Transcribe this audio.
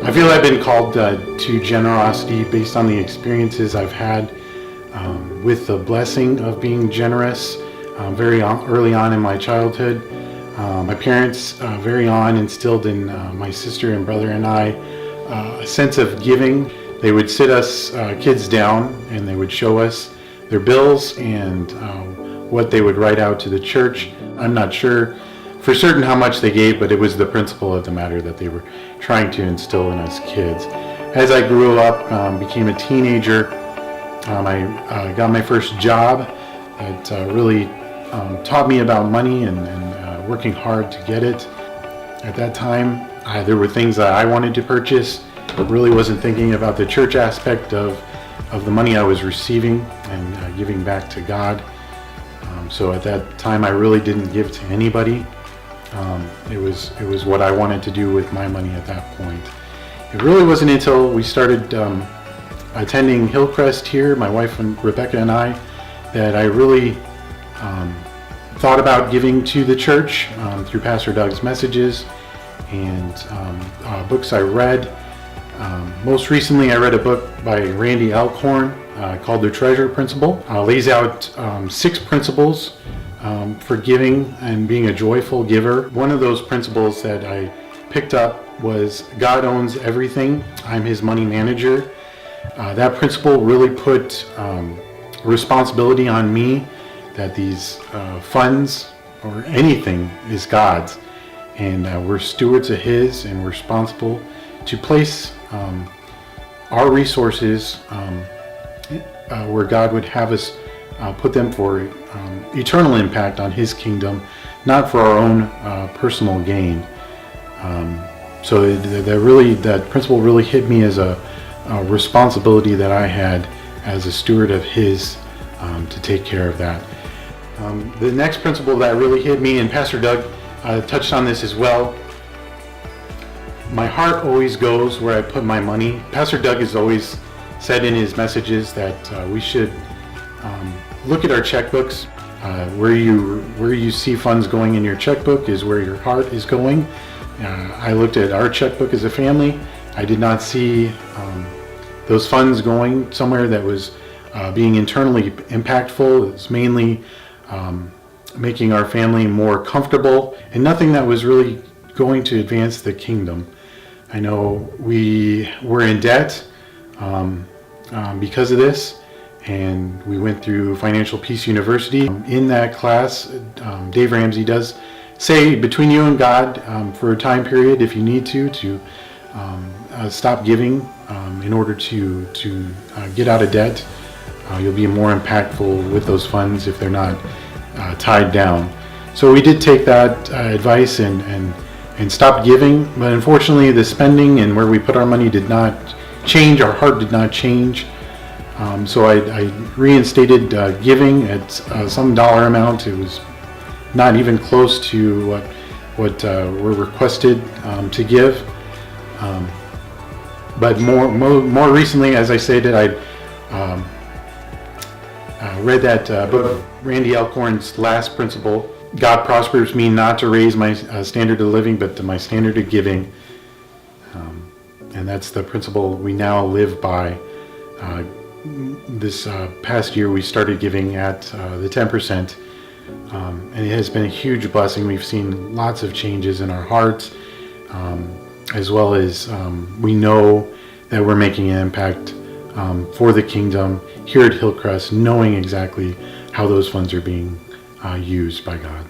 I feel I've been called to generosity based on the experiences I've had with the blessing of being generous early on in my childhood. My parents very on instilled in my sister and brother and I a sense of giving. They would sit us kids down and they would show us their bills and what they would write out to the church. I'm not sure for certain how much they gave, but it was the principle of the matter that they were trying to instill in us kids. As I grew up, became a teenager, I got my first job that really taught me about money and working hard to get it. At that time, there were things that I wanted to purchase, but really wasn't thinking about the church aspect of the money I was receiving and giving back to God. So at that time, I really didn't give to anybody. It was what I wanted to do with my money at that point. It really wasn't until we started attending Hillcrest here, my wife and Rebecca and I, that I really thought about giving to the church through Pastor Doug's messages and books I read. Most recently, I read a book by Randy Alcorn called The Treasure Principle. Lays out 6 principles for giving and being a joyful giver. One of those principles that I picked up was God owns everything. I'm his money manager. That principle really put responsibility on me that these funds or anything is God's, and we're stewards of his, and we're responsible to place our resources where God would have us put them for eternal impact on his kingdom, not for our own personal gain. So that principle really hit me as a responsibility that I had as a steward of his to take care of that. The next principle that really hit me, and Pastor Doug touched on this as well, my heart always goes where I put my money. Pastor Doug has always said in his messages that we should look at our checkbooks. Where you see funds going in your checkbook is where your heart is going. I looked at our checkbook as a family. I did not see those funds going somewhere that was being internally impactful. It was mainly making our family more comfortable, and nothing that was really going to advance the kingdom. I know we were in debt because of this, and we went through Financial Peace University. In that class, Dave Ramsey does say, between you and God, for a time period, if you need to stop giving in order to get out of debt. You'll be more impactful with those funds if they're not tied down. So we did take that advice and stopped giving, but unfortunately the spending and where we put our money did not change. Our heart did not change. So I reinstated giving at some dollar amount. It was not even close to what we're requested to give. But more recently, as I stated, I read that book, Randy Alcorn's Last Principle. God prospers me not to raise my standard of living, but to my standard of giving. And that's the principle we now live by. This past year, we started giving at the 10%. And it has been a huge blessing. We've seen lots of changes in our hearts, as well as we know that we're making an impact for the kingdom here at Hillcrest, knowing exactly how those funds are being used by God.